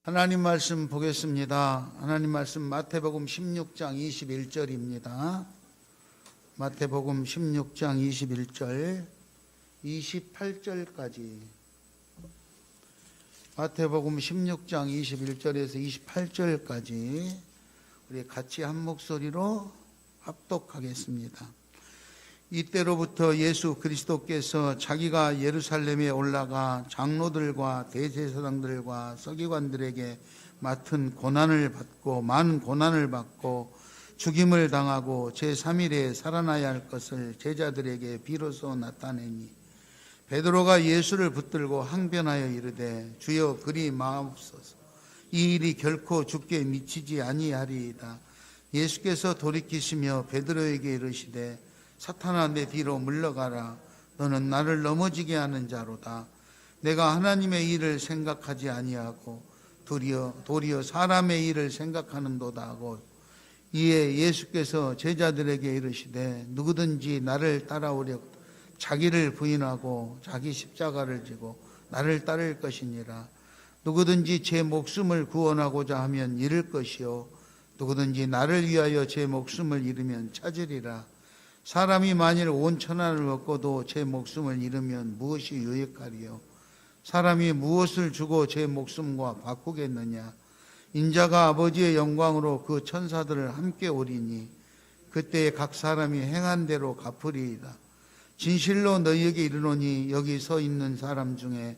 하나님 말씀 보겠습니다. 하나님 말씀 마태복음 16장 21절입니다. 마태복음 16장 21절 28절까지 마태복음 16장 21절에서 28절까지 우리 같이 한 목소리로 합독하겠습니다. 이때로부터 예수 그리스도께서 자기가 예루살렘에 올라가 장로들과 대제사장들과 서기관들에게 맡은 고난을 받고 많은 고난을 받고 죽임을 당하고 제3일에 살아나야 할 것을 제자들에게 비로소 나타내니 베드로가 예수를 붙들고 항변하여 이르되 주여 그리 마옵소서. 이 일이 결코 주께 미치지 아니하리이다. 예수께서 돌이키시며 베드로에게 이르시되 사탄아 내 뒤로 물러가라. 너는 나를 넘어지게 하는 자로다. 내가 하나님의 일을 생각하지 아니하고 도리어 사람의 일을 생각하는도다 하고 이에 예수께서 제자들에게 이르시되 누구든지 나를 따라오려 자기를 부인하고 자기 십자가를 지고 나를 따를 것이니라. 누구든지 제 목숨을 구원하고자 하면 잃을 것이요 누구든지 나를 위하여 제 목숨을 잃으면 찾으리라. 사람이 만일 온 천하를 얻고도 제 목숨을 잃으면 무엇이 유익하리요? 사람이 무엇을 주고 제 목숨과 바꾸겠느냐? 인자가 아버지의 영광으로 그 천사들을 함께 오리니 그때에 각 사람이 행한 대로 갚으리이다. 진실로 너희에게 이르노니 여기 서 있는 사람 중에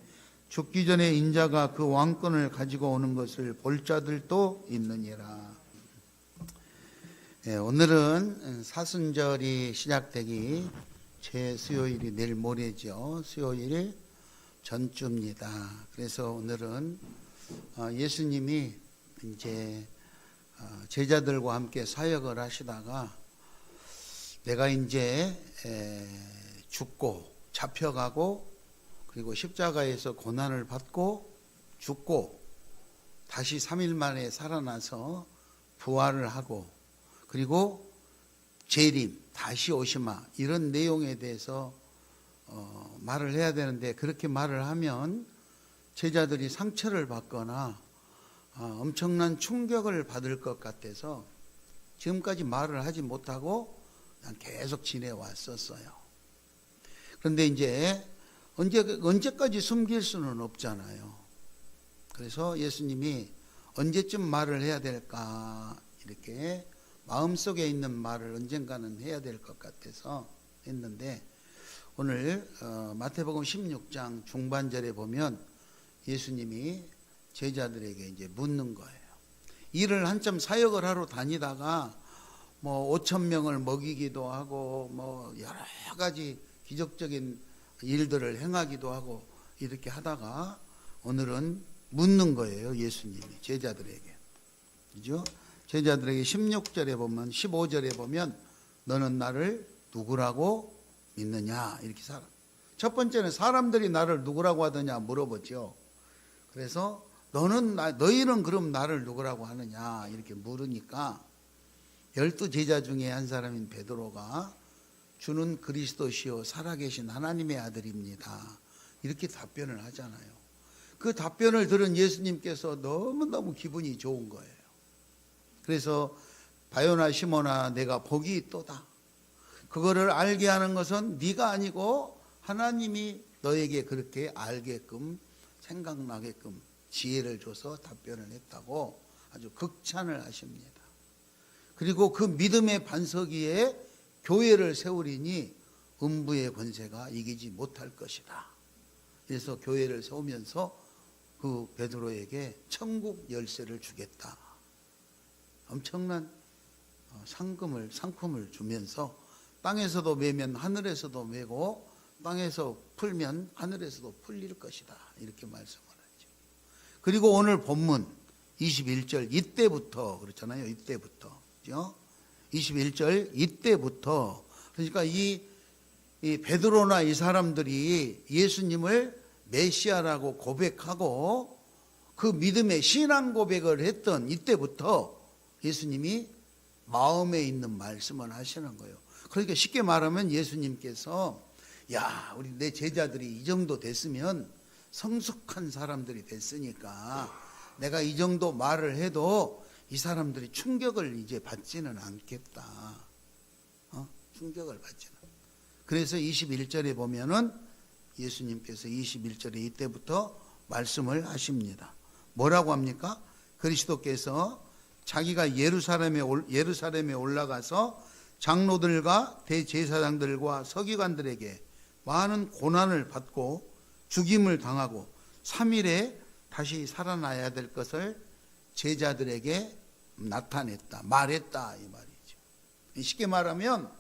죽기 전에 인자가 그 왕권을 가지고 오는 것을 볼 자들도 있느니라. 오늘은 사순절이 시작되기 제 수요일이 내일 모레죠. 수요일 전주입니다. 그래서 오늘은 예수님이 이제 제자들과 함께 사역을 하시다가 내가 이제 죽고 잡혀가고 그리고 십자가에서 고난을 받고 죽고 다시 3일 만에 살아나서 부활을 하고 그리고 재림, 다시 오시마 이런 내용에 대해서 말을 해야 되는데 그렇게 말을 하면 제자들이 상처를 받거나 엄청난 충격을 받을 것 같아서 지금까지 말을 하지 못하고 그냥 계속 지내왔었어요. 그런데 이제 언제까지 숨길 수는 없잖아요. 그래서 예수님이 언제쯤 말을 해야 될까 이렇게 마음속에 있는 말을 언젠가는 해야 될 것 같아서 했는데 오늘 마태복음 16장 중반절에 보면 예수님이 제자들에게 이제 묻는 거예요. 일을 한참 사역을 하러 다니다가 뭐 5천 명을 먹이기도 하고 뭐 여러 가지 기적적인 일들을 행하기도 하고 이렇게 하다가 오늘은 묻는 거예요. 예수님이 제자들에게. 그죠? 제자들에게 16절에 보면 15절에 보면 너는 나를 누구라고 믿느냐 이렇게 첫 번째는 사람들이 나를 누구라고 하더냐 물어보죠. 그래서 너희는 그럼 나를 누구라고 하느냐 이렇게 물으니까 12제자 중에 한 사람인 베드로가 주는 그리스도시요 살아계신 하나님의 아들입니다 이렇게 답변을 하잖아요. 그 답변을 들은 예수님께서 너무너무 기분이 좋은 거예요. 그래서 바요나 시몬아 내가 복이 있도다. 그거를 알게 하는 것은 네가 아니고 하나님이 너에게 그렇게 알게끔 생각나게끔 지혜를 줘서 답변을 했다고 아주 극찬을 하십니다. 그리고 그 믿음의 반석 위에 교회를 세우리니 음부의 권세가 이기지 못할 것이다. 그래서 교회를 세우면서 그 베드로에게 천국 열쇠를 주겠다. 엄청난 상품을 주면서 땅에서도 매면 하늘에서도 매고 땅에서 풀면 하늘에서도 풀릴 것이다. 이렇게 말씀을 하죠. 그리고 오늘 본문 21절 이때부터 그렇잖아요. 이때부터. 그죠? 21절 이때부터 그러니까 이 베드로나 이 사람들이 예수님을 메시아라고 고백하고 그 믿음의 신앙 고백을 했던 이때부터 예수님이 마음에 있는 말씀을 하시는 거예요. 그러니까 쉽게 말하면 예수님께서 야 우리 내 제자들이 이 정도 됐으면 성숙한 사람들이 됐으니까 내가 이 정도 말을 해도 이 사람들이 충격을 이제 받지는 않겠다. 충격을 받지는. 그래서 21절에 보면은 예수님께서 21절에 이때부터 말씀을 하십니다. 뭐라고 합니까? 그리스도께서 자기가 예루살렘에 올라가서 장로들과 대제사장들과 서기관들에게 많은 고난을 받고 죽임을 당하고 3일에 다시 살아나야 될 것을 제자들에게 나타냈다, 말했다 이 말이죠. 쉽게 말하면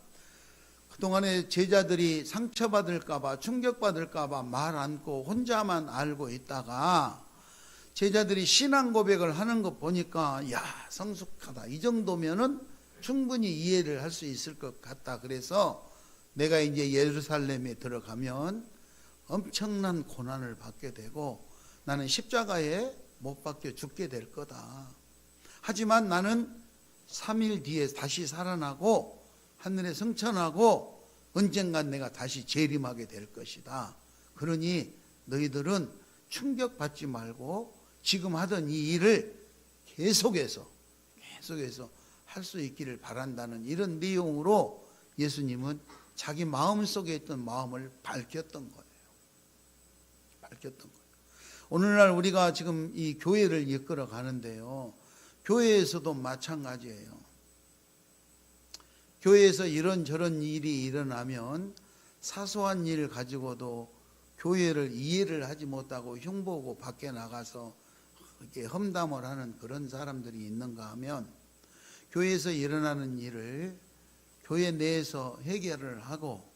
그동안에 제자들이 상처받을까 봐, 충격받을까 봐 말 않고 혼자만 알고 있다가 제자들이 신앙 고백을 하는 것 보니까 야, 성숙하다. 이 정도면은 충분히 이해를 할 수 있을 것 같다. 그래서 내가 이제 예루살렘에 들어가면 엄청난 고난을 받게 되고 나는 십자가에 못 박혀 죽게 될 거다. 하지만 나는 3일 뒤에 다시 살아나고 하늘에 승천하고 언젠간 내가 다시 재림하게 될 것이다. 그러니 너희들은 충격받지 말고 지금 하던 이 일을 계속해서 할 수 있기를 바란다는 이런 내용으로 예수님은 자기 마음속에 있던 마음을 밝혔던 거예요. 오늘날 우리가 지금 이 교회를 이끌어 가는데요. 교회에서도 마찬가지예요. 교회에서 이런저런 일이 일어나면 사소한 일 가지고도 교회를 이해를 하지 못하고 흉보고 밖에 나가서 이렇게 험담을 하는 그런 사람들이 있는가 하면 교회에서 일어나는 일을 교회 내에서 해결을 하고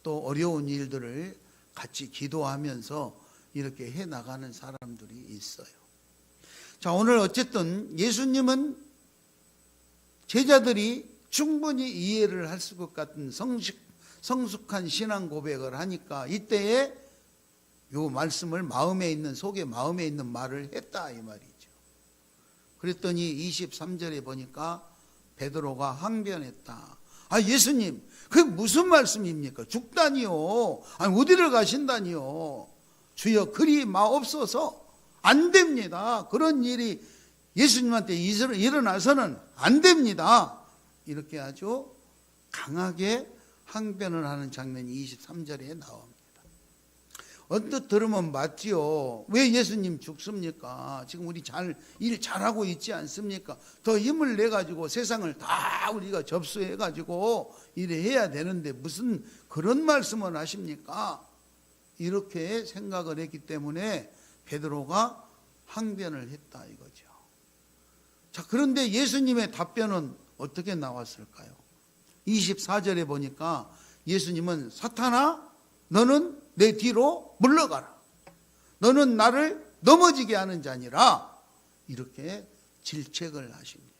또 어려운 일들을 같이 기도하면서 이렇게 해나가는 사람들이 있어요. 자, 오늘 어쨌든 예수님은 제자들이 충분히 이해를 할 수 같은 성숙한 신앙 고백을 하니까 이때에 요 말씀을 마음에 있는 말을 했다 이 말이죠. 그랬더니 23절에 보니까 베드로가 항변했다. 아, 예수님, 그게 무슨 말씀입니까? 죽다니요. 아니, 어디를 가신다니요. 주여, 그리 마옵소서. 안 됩니다. 그런 일이 예수님한테 일어나서는 안 됩니다. 이렇게 아주 강하게 항변을 하는 장면이 23절에 나옵니다. 언뜻 들으면 맞지요. 왜 예수님 죽습니까? 지금 우리 일 잘하고 있지 않습니까? 더 힘을 내가지고 세상을 다 우리가 접수해가지고 일을 해야 되는데 무슨 그런 말씀을 하십니까? 이렇게 생각을 했기 때문에 베드로가 항변을 했다 이거죠. 자, 그런데 예수님의 답변은 어떻게 나왔을까요? 24절에 보니까 예수님은 사탄아, 너는 내 뒤로 물러가라. 너는 나를 넘어지게 하는 자니라. 이렇게 질책을 하십니다.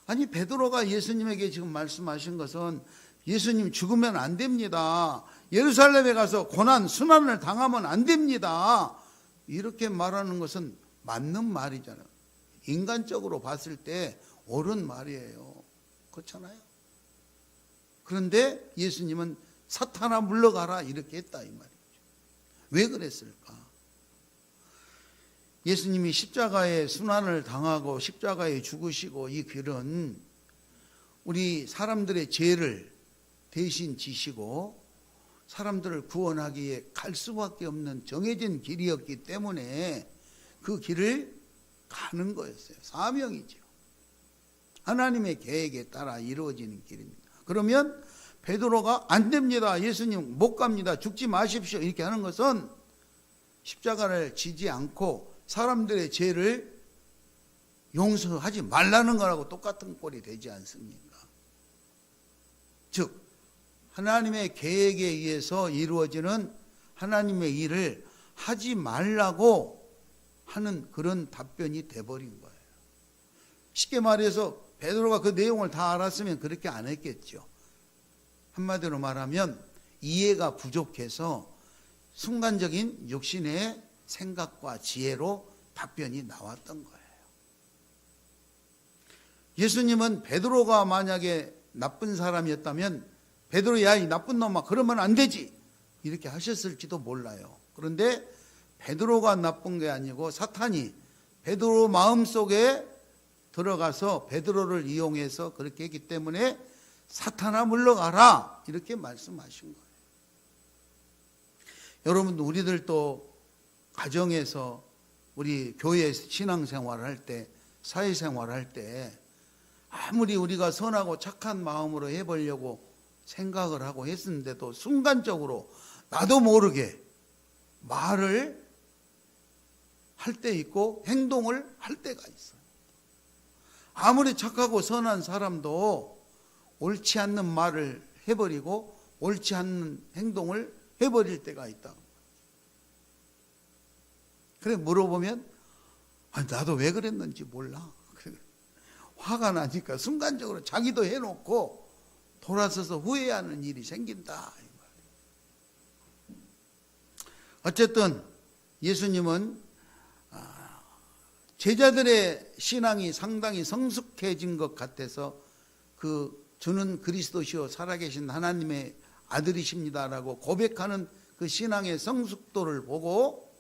아니, 베드로가 예수님에게 지금 말씀하신 것은 예수님 죽으면 안 됩니다. 예루살렘에 가서 고난, 순환을 당하면 안 됩니다. 이렇게 말하는 것은 맞는 말이잖아요. 인간적으로 봤을 때 옳은 말이에요. 그렇잖아요. 그런데 예수님은 사탄아 물러가라 이렇게 했다 이 말이죠. 왜 그랬을까? 예수님이 십자가에 순환을 당하고 십자가에 죽으시고 이 길은 우리 사람들의 죄를 대신 지시고 사람들을 구원하기에 갈 수밖에 없는 정해진 길이었기 때문에 그 길을 가는 거였어요. 사명이죠. 하나님의 계획에 따라 이루어지는 길입니다. 그러면 베드로가 안 됩니다. 예수님 못 갑니다. 죽지 마십시오. 이렇게 하는 것은 십자가를 지지 않고 사람들의 죄를 용서하지 말라는 거라고 똑같은 꼴이 되지 않습니까? 즉 하나님의 계획에 의해서 이루어지는 하나님의 일을 하지 말라고 하는 그런 답변이 돼버린 거예요. 쉽게 말해서 베드로가 그 내용을 다 알았으면 그렇게 안 했겠죠. 한마디로 말하면 이해가 부족해서 순간적인 육신의 생각과 지혜로 답변이 나왔던 거예요. 예수님은 베드로가 만약에 나쁜 사람이었다면 베드로야 이 나쁜 놈아 그러면 안 되지 이렇게 하셨을지도 몰라요. 그런데 베드로가 나쁜 게 아니고 사탄이 베드로 마음속에 들어가서 베드로를 이용해서 그렇게 했기 때문에 사탄아 물러가라 이렇게 말씀하신 거예요. 여러분, 우리들도 가정에서 우리 교회 신앙생활을 할 때, 사회생활을 할 때 아무리 우리가 선하고 착한 마음으로 해보려고 생각을 하고 했는데도 순간적으로 나도 모르게 말을 할 때 있고 행동을 할 때가 있어요. 아무리 착하고 선한 사람도 옳지 않는 말을 해버리고 옳지 않는 행동을 해버릴 때가 있다. 그래 물어보면 나도 왜 그랬는지 몰라. 화가 나니까 순간적으로 자기도 해놓고 돌아서서 후회하는 일이 생긴다. 어쨌든 예수님은 제자들의 신앙이 상당히 성숙해진 것 같아서 주는 그리스도시요 살아계신 하나님의 아들이십니다라고 고백하는 그 신앙의 성숙도를 보고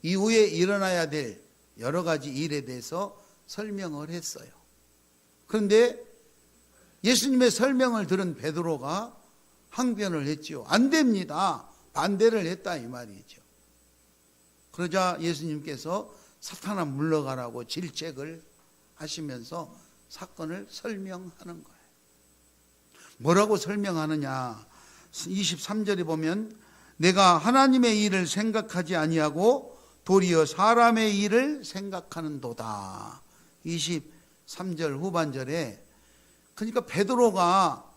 이후에 일어나야 될 여러 가지 일에 대해서 설명을 했어요. 그런데 예수님의 설명을 들은 베드로가 항변을 했지요. 안 됩니다. 반대를 했다 이 말이죠. 그러자 예수님께서 사탄아 물러가라고 질책을 하시면서 사건을 설명하는 거예요. 뭐라고 설명하느냐? 23절에 보면 내가 하나님의 일을 생각하지 아니하고 도리어 사람의 일을 생각하는도다. 23절 후반절에 그러니까 베드로가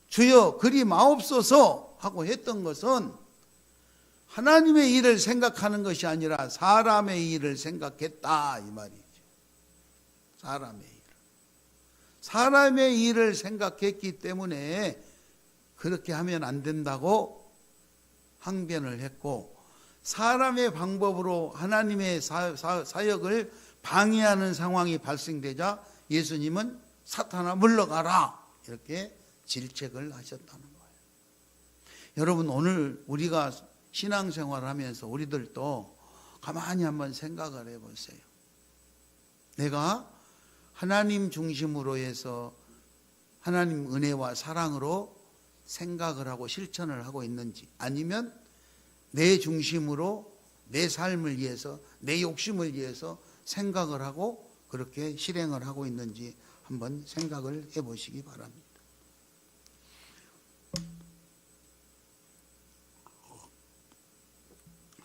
주여 그리 마옵소서 하고 했던 것은 하나님의 일을 생각하는 것이 아니라 사람의 일을 생각했다 이 말이죠. 사람의 일을 생각했기 때문에 그렇게 하면 안 된다고 항변을 했고, 사람의 방법으로 하나님의 사역을 방해하는 상황이 발생되자 예수님은 사탄아 물러가라 이렇게 질책을 하셨다는 거예요. 여러분, 오늘 우리가 신앙생활을 하면서 우리들도 가만히 한번 생각을 해보세요. 내가 하나님 중심으로 해서 하나님 은혜와 사랑으로 생각을 하고 실천을 하고 있는지, 아니면 내 중심으로 내 삶을 위해서 내 욕심을 위해서 생각을 하고 그렇게 실행을 하고 있는지 한번 생각을 해보시기 바랍니다.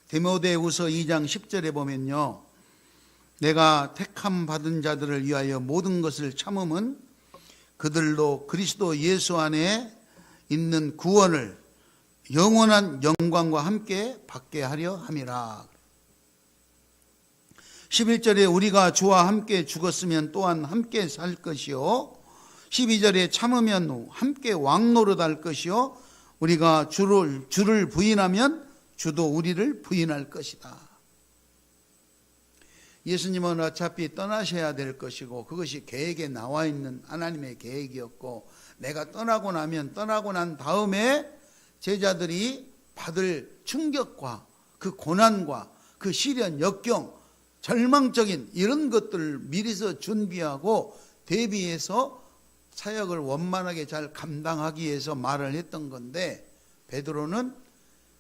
디모데후서 2장 10절에 보면요, 내가 택함 받은 자들을 위하여 모든 것을 참음은 그들로 그리스도 예수 안에 있는 구원을 영원한 영광과 함께 받게 하려 함이라. 11절에 우리가 주와 함께 죽었으면 또한 함께 살 것이요, 12절에 참으면 함께 왕노릇할 것이요, 우리가 주를 부인하면 주도 우리를 부인할 것이다. 예수님은 어차피 떠나셔야 될 것이고 그것이 계획에 나와 있는 하나님의 계획이었고, 내가 떠나고 난 다음에 제자들이 받을 충격과 그 고난과 그 시련, 역경, 절망적인 이런 것들을 미리서 준비하고 대비해서 사역을 원만하게 잘 감당하기 위해서 말을 했던 건데, 베드로는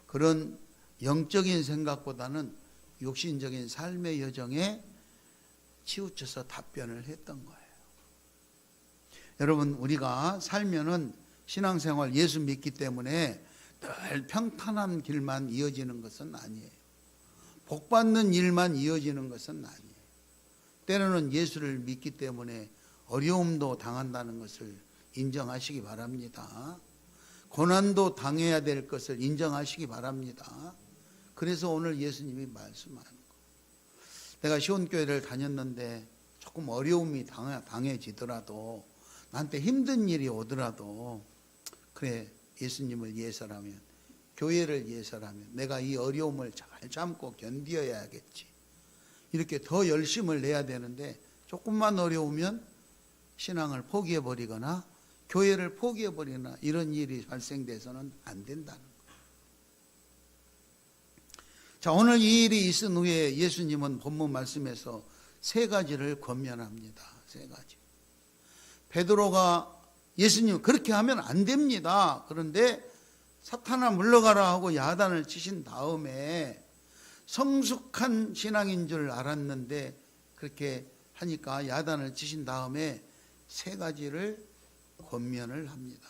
그런 영적인 생각보다는 육신적인 삶의 여정에 치우쳐서 답변을 했던 거예요. 여러분, 우리가 살면은 신앙생활 예수 믿기 때문에 늘 평탄한 길만 이어지는 것은 아니에요. 복받는 일만 이어지는 것은 아니에요. 때로는 예수를 믿기 때문에 어려움도 당한다는 것을 인정하시기 바랍니다. 고난도 당해야 될 것을 인정하시기 바랍니다. 그래서 오늘 예수님이 말씀하는 거. 내가 시온교회를 다녔는데 조금 어려움이 당해지더라도, 나한테 힘든 일이 오더라도, 그래, 예수님을 위해서라면, 교회를 위해서라면 내가 이 어려움을 잘 참고 견디어야겠지, 이렇게 더 열심을 내야 되는데, 조금만 어려우면 신앙을 포기해버리거나 교회를 포기해버리거나 이런 일이 발생돼서는 안 된다는 거예요. 자, 오늘 이 일이 있은 후에 예수님은 본문 말씀에서 세 가지를 권면합니다. 세 가지. 베드로가 예수님 그렇게 하면 안 됩니다. 그런데 사탄아 물러가라 하고 야단을 치신 다음에 성숙한 신앙인 줄 알았는데 그렇게 하니까 야단을 치신 다음에 세 가지를 권면을 합니다.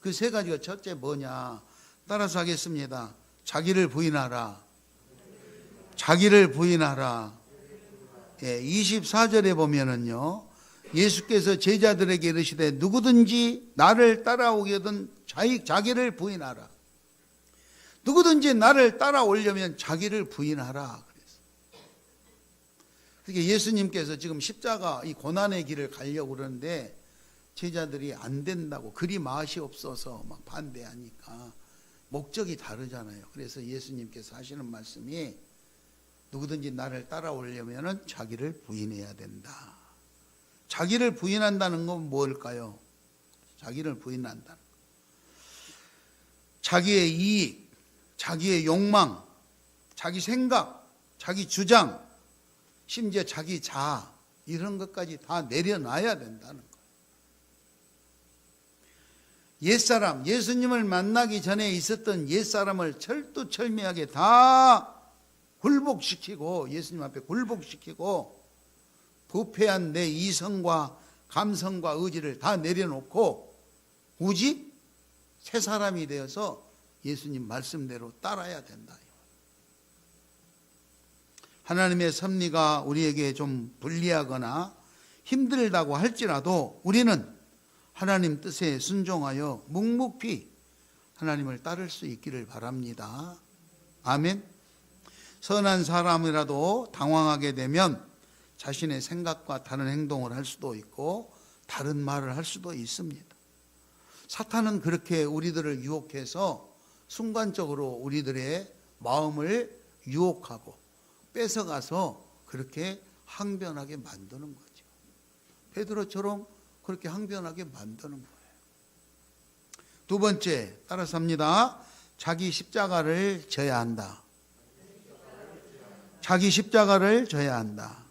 그 세 가지가 첫째 뭐냐? 따라서 하겠습니다. 자기를 부인하라. 자기를 부인하라. 24절에 보면은요, 예수께서 제자들에게 이르시되 누구든지 나를 따라오게든 자기를 부인하라. 누구든지 나를 따라오려면 자기를 부인하라. 그러니까 예수님께서 지금 십자가 이 고난의 길을 가려고 그러는데 제자들이 안 된다고, 그리 맛이 없어서 막 반대하니까 목적이 다르잖아요. 그래서 예수님께서 하시는 말씀이 누구든지 나를 따라오려면 자기를 부인해야 된다. 자기를 부인한다는 건 뭘까요? 자기를 부인한다는 것. 자기의 이익, 자기의 욕망, 자기 생각, 자기 주장, 심지어 자기 자아, 이런 것까지 다 내려놔야 된다는 거예요. 옛사람, 예수님을 만나기 전에 있었던 옛사람을 철두철미하게 다 굴복시키고, 예수님 앞에 굴복시키고, 부패한 내 이성과 감성과 의지를 다 내려놓고 오직 새 사람이 되어서 예수님 말씀대로 따라야 된다. 하나님의 섭리가 우리에게 좀 불리하거나 힘들다고 할지라도 우리는 하나님 뜻에 순종하여 묵묵히 하나님을 따를 수 있기를 바랍니다. 아멘. 선한 사람이라도 당황하게 되면 자신의 생각과 다른 행동을 할 수도 있고 다른 말을 할 수도 있습니다. 사탄은 그렇게 우리들을 유혹해서 순간적으로 우리들의 마음을 유혹하고 뺏어가서 그렇게 항변하게 만드는 거죠. 베드로처럼 그렇게 항변하게 만드는 거예요. 두 번째, 따라서 합니다. 자기 십자가를 져야 한다. 자기 십자가를 져야 한다.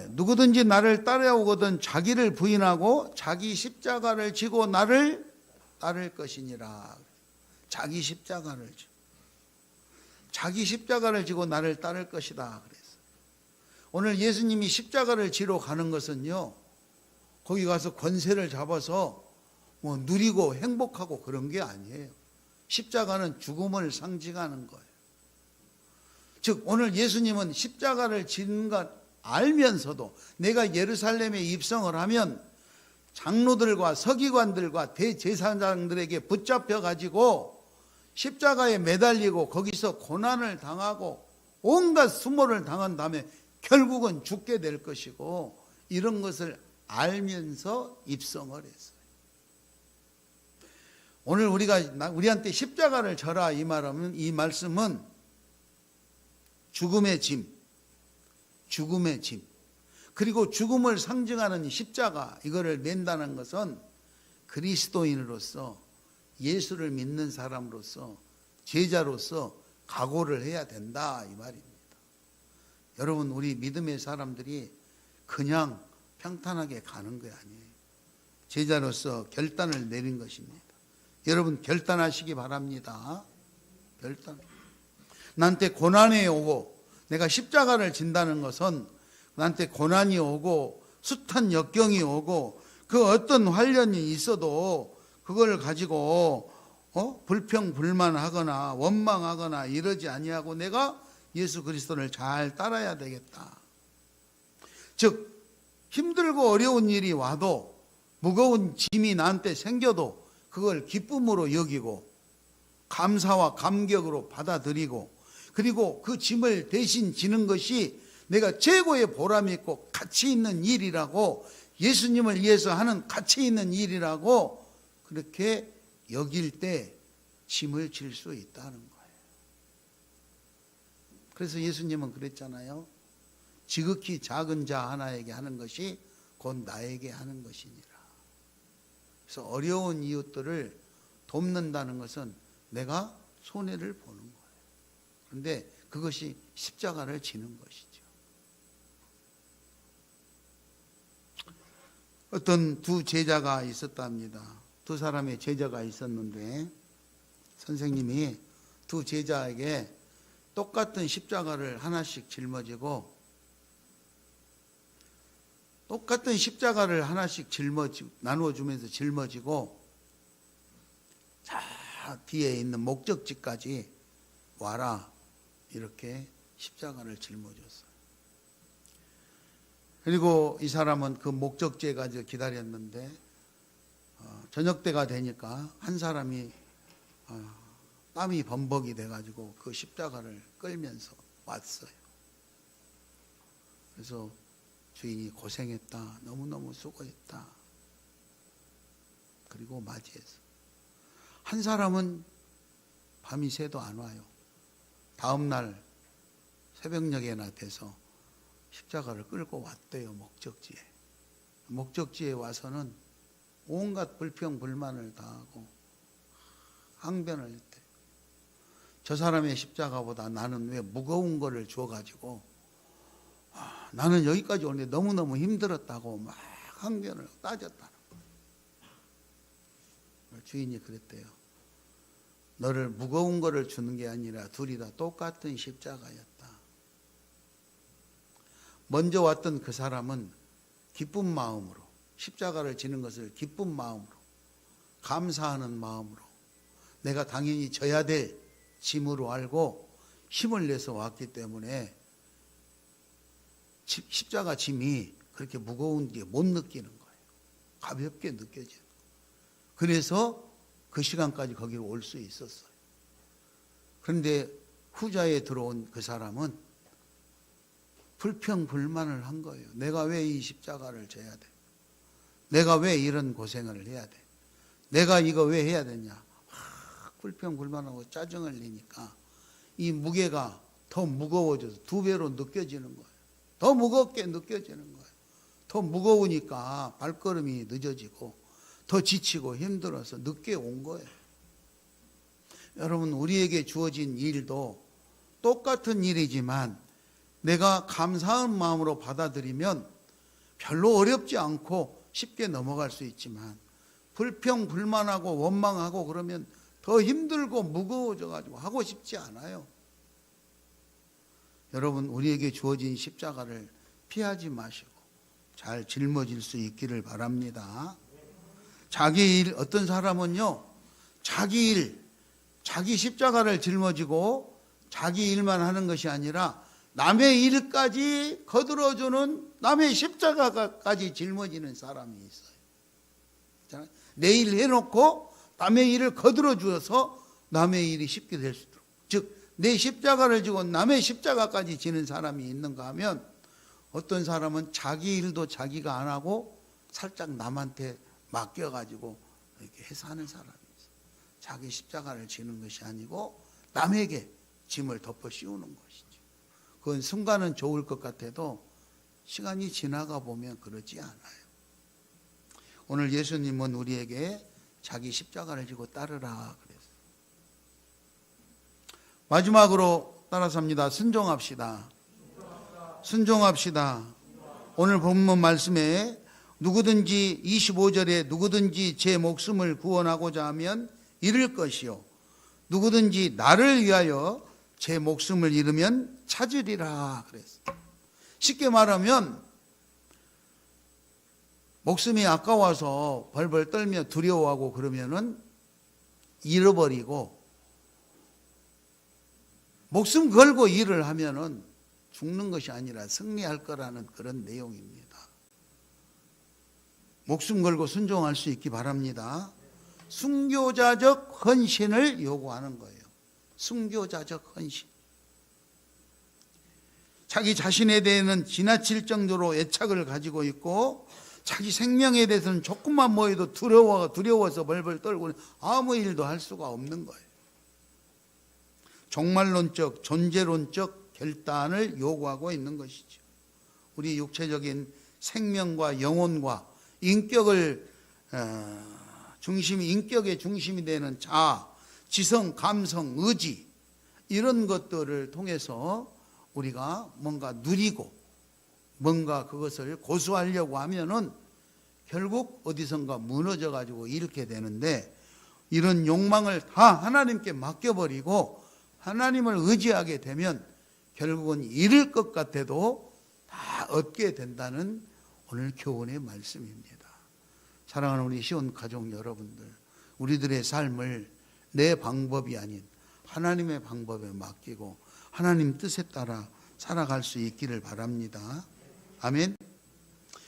누구든지 나를 따라오거든 자기를 부인하고 자기 십자가를 지고 나를 따를 것이니라. 자기 십자가를 지고. 자기 십자가를 지고 나를 따를 것이다. 그래서 오늘 예수님이 십자가를 지러 가는 것은요, 거기 가서 권세를 잡아서 뭐 누리고 행복하고 그런 게 아니에요. 십자가는 죽음을 상징하는 거예요. 즉 오늘 예수님은 십자가를 지는 것 알면서도 내가 예루살렘에 입성을 하면 장로들과 서기관들과 대제사장들에게 붙잡혀 가지고 십자가에 매달리고 거기서 고난을 당하고 온갖 수모를 당한 다음에 결국은 죽게 될 것이고, 이런 것을 알면서 입성을 했어요. 오늘 우리한테 십자가를 져라 이 말씀은 죽음의 짐, 그리고 죽음을 상징하는 십자가, 이거를 맨다는 것은 그리스도인으로서, 예수를 믿는 사람으로서, 제자로서 각오를 해야 된다 이 말입니다. 여러분, 우리 믿음의 사람들이 그냥 평탄하게 가는 게 아니에요. 제자로서 결단을 내린 것입니다. 여러분 결단하시기 바랍니다. 결단. 나한테 고난이 오고 내가 십자가를 진다는 것은 나한테 고난이 오고 숱한 역경이 오고 그 어떤 환련이 있어도 그걸 가지고 불평불만하거나 원망하거나 이러지 아니하고 내가 예수 그리스도를 잘 따라야 되겠다. 즉 힘들고 어려운 일이 와도 무거운 짐이 나한테 생겨도 그걸 기쁨으로 여기고 감사와 감격으로 받아들이고, 그리고 그 짐을 대신 지는 것이 내가 최고의 보람이 있고 가치 있는 일이라고, 예수님을 위해서 하는 가치 있는 일이라고 그렇게 여길 때 짐을 질 수 있다는 거예요. 그래서 예수님은 그랬잖아요. 지극히 작은 자 하나에게 하는 것이 곧 나에게 하는 것이니라. 그래서 어려운 이웃들을 돕는다는 것은 내가 손해를 보는 거예요. 그런데 그것이 십자가를 지는 것이죠. 어떤 두 제자가 있었답니다. 두 사람의 제자가 있었는데 선생님이 두 제자에게 똑같은 십자가를 하나씩 짊어지고 똑같은 십자가를 하나씩 나누어주면서 짊어지고 자 뒤에 있는 목적지까지 와라 이렇게 십자가를 짊어졌어요. 그리고 이 사람은 그 목적지에 가서 기다렸는데 저녁 때가 되니까 한 사람이 땀이 범벅이 돼가지고 그 십자가를 끌면서 왔어요. 그래서 주인이 고생했다, 너무너무 수고했다. 그리고 맞이해서 한 사람은 밤이 새도 안 와요. 다음 날 새벽녘에나 돼서 십자가를 끌고 왔대요. 목적지에 와서는 온갖 불평불만을 다 하고 항변을 했대요. 저 사람의 십자가보다 나는 왜 무거운 거를 줘가지고 나는 여기까지 오는데 너무너무 힘들었다고 막 항변을 따졌다는 거예요. 주인이 그랬대요. 너를 무거운 거를 주는 게 아니라 둘이 다 똑같은 십자가였다. 먼저 왔던 그 사람은 기쁜 마음으로 십자가를 지는 것을 기쁜 마음으로 감사하는 마음으로 내가 당연히 져야 될 짐으로 알고 힘을 내서 왔기 때문에 십자가 짐이 그렇게 무거운 게 못 느끼는 거예요. 가볍게 느껴지는 거예요. 그래서 그 시간까지 거기로 올 수 있었어요. 그런데 후자에 들어온 그 사람은 불평불만을 한 거예요. 내가 왜 이 십자가를 져야 돼? 내가 왜 이런 고생을 해야 돼? 내가 이거 왜 해야 되냐? 불평불만하고 짜증을 내니까 이 무게가 더 무거워져서 두 배로 느껴지는 거예요. 더 무겁게 느껴지는 거예요. 더 무거우니까 발걸음이 늦어지고 더 지치고 힘들어서 늦게 온 거예요. 여러분, 우리에게 주어진 일도 똑같은 일이지만 내가 감사한 마음으로 받아들이면 별로 어렵지 않고 쉽게 넘어갈 수 있지만 불평불만하고 원망하고 그러면 더 힘들고 무거워져가지고 하고 싶지 않아요. 여러분, 우리에게 주어진 십자가를 피하지 마시고 잘 짊어질 수 있기를 바랍니다. 자기 일, 어떤 사람은요, 자기 일, 자기 십자가를 짊어지고 자기 일만 하는 것이 아니라 남의 일까지 거들어주는 남의 십자가까지 짊어지는 사람이 있어요. 내 일 해놓고 남의 일을 거들어 주어서 남의 일이 쉽게 될 수 있도록, 즉 내 십자가를 지고 남의 십자가까지 지는 사람이 있는가 하면 어떤 사람은 자기 일도 자기가 안 하고 살짝 남한테 맡겨가지고 이렇게 해서 하는 사람이 있어요. 자기 십자가를 지는 것이 아니고 남에게 짐을 덮어 씌우는 것이죠. 그건 순간은 좋을 것 같아도 시간이 지나가 보면 그러지 않아요. 오늘 예수님은 우리에게 자기 십자가를 지고 따르라 그랬어요. 마지막으로 따라서 합니다. 순종합시다. 순종합시다. 오늘 본문 말씀에 누구든지 25절에 누구든지 제 목숨을 구원하고자 하면 잃을 것이요 누구든지 나를 위하여 제 목숨을 잃으면 찾으리라 그랬어요. 쉽게 말하면 목숨이 아까워서 벌벌 떨며 두려워하고 그러면은 잃어버리고 목숨 걸고 일을 하면은 죽는 것이 아니라 승리할 거라는 그런 내용입니다. 목숨 걸고 순종할 수 있기 바랍니다. 순교자적 헌신을 요구하는 거예요. 순교자적 헌신. 자기 자신에 대해서는 지나칠 정도로 애착을 가지고 있고 자기 생명에 대해서는 조금만 모여도 두려워서 벌벌 떨고 아무 일도 할 수가 없는 거예요. 종말론적, 존재론적 결단을 요구하고 있는 것이죠. 우리 육체적인 생명과 영혼과 인격을 인격의 중심이 되는 자아, 지성, 감성, 의지 이런 것들을 통해서 우리가 뭔가 누리고 뭔가 그것을 고수하려고 하면은 결국 어디선가 무너져 가지고 잃게 되는데, 이런 욕망을 다 하나님께 맡겨버리고 하나님을 의지하게 되면 결국은 잃을 것 같아도 다 얻게 된다는 오늘 교훈의 말씀입니다. 사랑하는 우리 시온 가족 여러분들, 우리들의 삶을 내 방법이 아닌 하나님의 방법에 맡기고 하나님 뜻에 따라 살아갈 수 있기를 바랍니다. 아멘.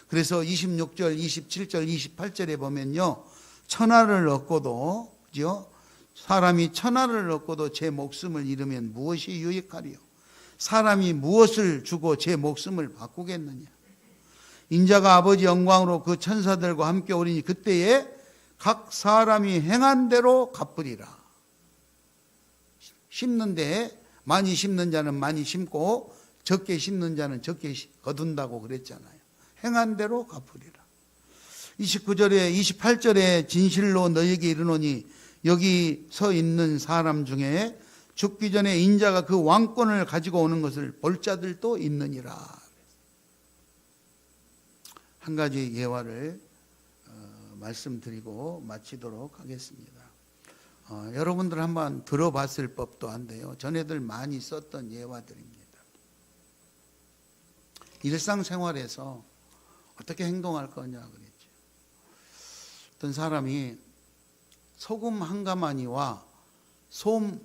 그래서 26절, 27절, 28절에 보면요, 천하를 얻고도, 그죠? 사람이 천하를 얻고도 제 목숨을 잃으면 무엇이 유익하리요? 사람이 무엇을 주고 제 목숨을 바꾸겠느냐? 인자가 아버지 영광으로 그 천사들과 함께 오리니 그때에 각 사람이 행한 대로 갚으리라. 심는데 많이 심는 자는 많이 심고 적게 심는 자는 적게 거둔다고 그랬잖아요. 행한 대로 갚으리라. 29절에 28절에 진실로 너에게 이르노니 여기 서 있는 사람 중에 죽기 전에 인자가 그 왕권을 가지고 오는 것을 볼 자들도 있느니라. 한 가지 예화를 말씀드리고 마치도록 하겠습니다. 여러분들 한번 들어봤을 법도 한데요, 전에들 많이 썼던 예화들입니다. 일상생활에서 어떻게 행동할 거냐 그랬죠. 어떤 사람이 소금 한 가마니와 솜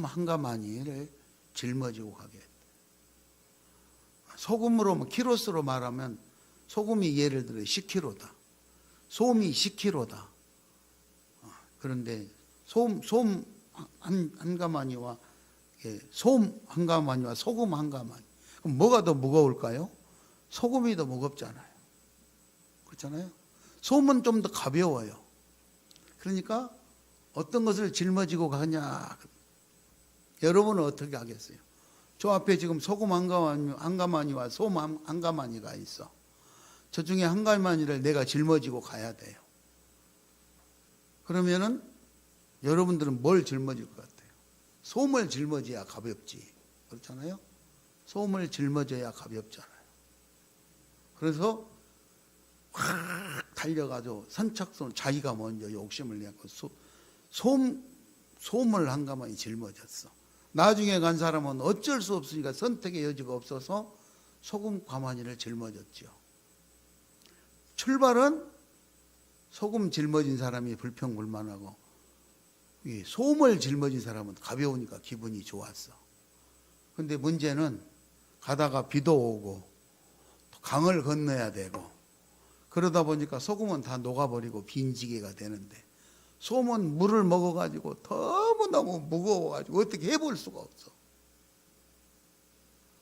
한 가마니를 짊어지고 가게 했다. 소금으로 키로수로 말하면 소금이 예를 들어 10kg다. 솜이 10kg다. 그런데 솜 한 가마니와 솜 한 가마니와 소금 한 가마니. 그럼 뭐가 더 무거울까요? 소금이 더 무겁잖아요. 그렇잖아요. 솜은 좀 더 가벼워요. 그러니까 어떤 것을 짊어지고 가냐. 여러분은 어떻게 하겠어요? 저 앞에 지금 소금 한 가마니와 솜 한 가마니가 있어. 저 중에 한 가마니를 내가 짊어지고 가야 돼요. 그러면은 여러분들은 뭘 짊어질 것 같아요? 솜을 짊어져야 가볍지. 그렇잖아요? 솜을 짊어져야 가볍잖아요. 그래서 확 달려가지고 선착순 자기가 먼저 욕심을 내고 솜을 한 가마니 짊어졌어. 나중에 간 사람은 어쩔 수 없으니까 선택의 여지가 없어서 소금 가마니를 짊어졌죠. 출발은 소금 짊어진 사람이 불평불만하고 솜을 짊어진 사람은 가벼우니까 기분이 좋았어. 근데 문제는 가다가 비도 오고 강을 건너야 되고 그러다 보니까 소금은 다 녹아버리고 빈지게가 되는데 솜은 물을 먹어가지고 너무너무 무거워가지고 어떻게 해볼 수가 없어.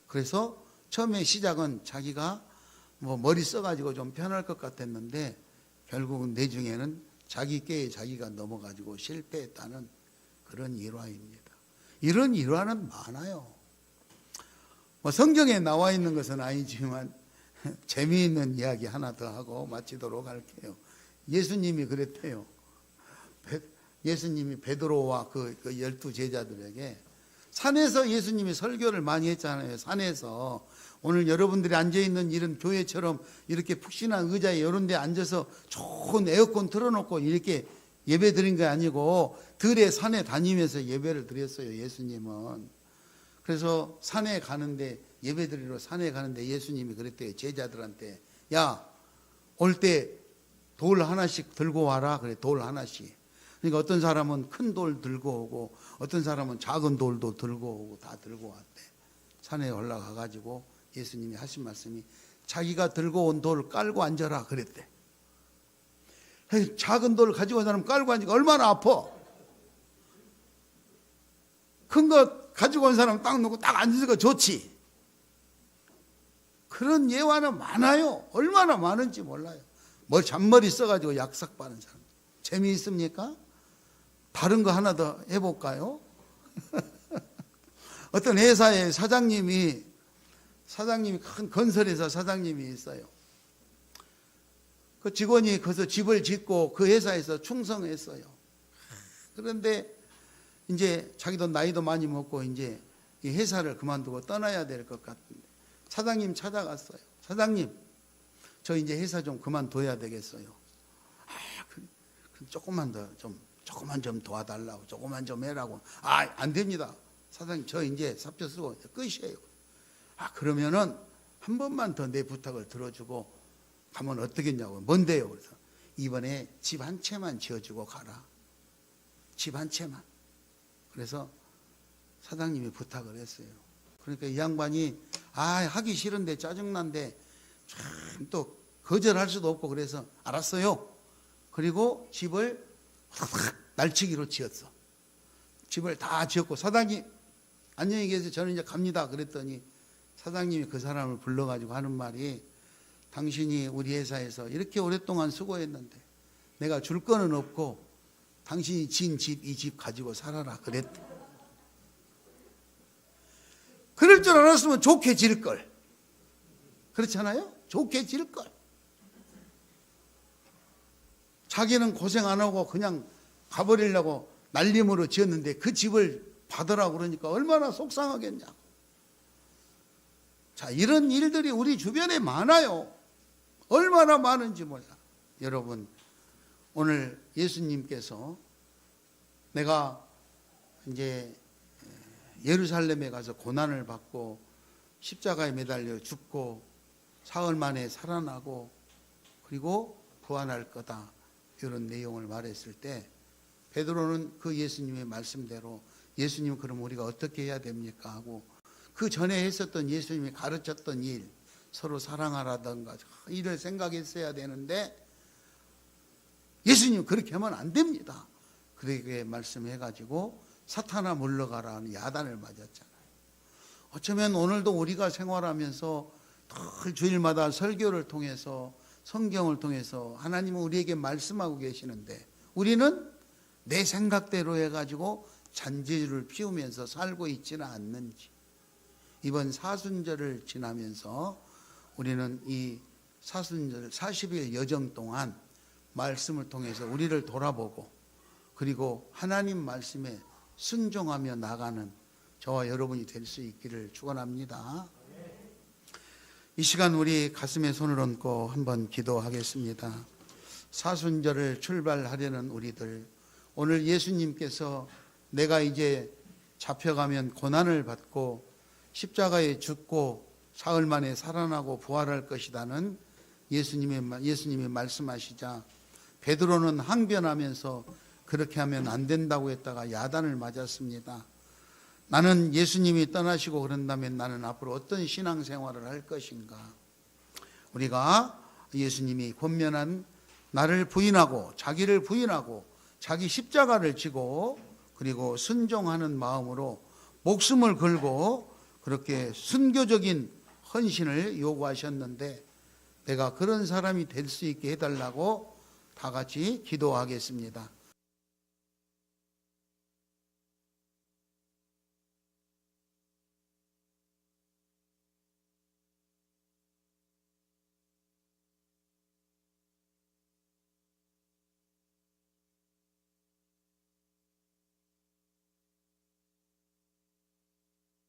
그래서 처음에 시작은 자기가 머리 써가지고 좀 편할 것 같았는데 결국은 내중에는 자기 꾀에 자기가 넘어가지고 실패했다는 그런 일화입니다. 이런 일화는 많아요. 성경에 나와 있는 것은 아니지만 재미있는 이야기 하나 더 하고 마치도록 할게요. 예수님이 그랬대요. 예수님이 베드로와 그 12 제자들에게 산에서 예수님이 설교를 많이 했잖아요. 산에서 오늘 여러분들이 앉아있는 이런 교회처럼 이렇게 푹신한 의자에 이런 데 앉아서 좋은 에어컨 틀어놓고 이렇게 예배 드린 게 아니고 들에 산에 다니면서 예배를 드렸어요. 예수님은. 그래서 산에 가는데 예배 드리러 산에 가는데 예수님이 그랬대요. 제자들한테 야, 올 때 돌 하나씩 들고 와라. 그래, 돌 하나씩. 그러니까 어떤 사람은 큰 돌 들고 오고 어떤 사람은 작은 돌도 들고 오고 다 들고 왔대. 산에 올라가 가지고 예수님이 하신 말씀이 자기가 들고 온 돌 깔고 앉아라 그랬대. 작은 돌 가지고 온 사람 깔고 앉으니까 얼마나 아파. 큰 거 가지고 온 사람 딱 놓고 딱 앉으니까 좋지. 그런 예화는 많아요. 얼마나 많은지 몰라요. 잔머리 써가지고 약삭 바른 사람. 재미있습니까? 다른 거 하나 더 해볼까요? 어떤 회사의 사장님이 큰 건설회사 사장님이 있어요. 그 직원이 거기서 집을 짓고 그 회사에서 충성했어요. 그런데 이제 자기도 나이도 많이 먹고 이제 이 회사를 그만두고 떠나야 될 것 같은데 사장님 찾아갔어요. 사장님, 저 이제 회사 좀 그만둬야 되겠어요. 조금만 좀 도와달라고, 조금만 좀 해라고. 안 됩니다. 사장님, 저 이제 사표 쓰고 끝이에요. 그러면은 한 번만 더 내 부탁을 들어주고 가면 어떻겠냐고. 뭔데요? 그래서 이번에 집 한 채만 지어주고 가라. 집 한 채만. 그래서 사장님이 부탁을 했어요. 그러니까 이 양반이 하기 싫은데 짜증난데 참 또 거절할 수도 없고 그래서 알았어요. 그리고 집을 날치기로 지었어. 집을 다 지었고 사장님 안녕히 계세요. 저는 이제 갑니다. 그랬더니 사장님이 그 사람을 불러가지고 하는 말이 당신이 우리 회사에서 이렇게 오랫동안 수고했는데 내가 줄 거는 없고 당신이 지은 집, 이 집 가지고 살아라 그랬대. 그럴 줄 알았으면 좋게 질걸. 그렇잖아요? 좋게 질걸. 자기는 고생 안 하고 그냥 가버리려고 날림으로 지었는데 그 집을 받으라고 그러니까 얼마나 속상하겠냐고. 자, 이런 일들이 우리 주변에 많아요. 얼마나 많은지 몰라. 여러분, 오늘 예수님께서 내가 이제 예루살렘에 가서 고난을 받고 십자가에 매달려 죽고 사흘 만에 살아나고 그리고 부활할 거다. 이런 내용을 말했을 때 베드로는 그 예수님의 말씀대로 예수님 그럼 우리가 어떻게 해야 됩니까? 하고 그 전에 했었던 예수님이 가르쳤던 일 서로 사랑하라던가 이를 생각했어야 되는데 예수님 그렇게 하면 안 됩니다. 그렇게 말씀해가지고 사탄아 물러가라 하는 야단을 맞았잖아요. 어쩌면 오늘도 우리가 생활하면서 늘 주일마다 설교를 통해서 성경을 통해서 하나님은 우리에게 말씀하고 계시는데 우리는 내 생각대로 해가지고 잔재주를 피우면서 살고 있지는 않는지. 이번 사순절을 지나면서 우리는 이 사순절 40일 여정 동안 말씀을 통해서 우리를 돌아보고 그리고 하나님 말씀에 순종하며 나가는 저와 여러분이 될 수 있기를 축원합니다. 이 시간 우리 가슴에 손을 얹고 한번 기도하겠습니다. 사순절을 출발하려는 우리들, 오늘 예수님께서 내가 이제 잡혀가면 고난을 받고 십자가에 죽고 사흘 만에 살아나고 부활할 것이다는 예수님이 말씀하시자 베드로는 항변하면서 그렇게 하면 안 된다고 했다가 야단을 맞았습니다. 나는 예수님이 떠나시고 그런다면 나는 앞으로 어떤 신앙생활을 할 것인가. 우리가 예수님이 권면한 나를 부인하고 자기를 부인하고 자기 십자가를 지고 그리고 순종하는 마음으로 목숨을 걸고 그렇게 순교적인 헌신을 요구하셨는데 내가 그런 사람이 될 수 있게 해달라고 다 같이 기도하겠습니다.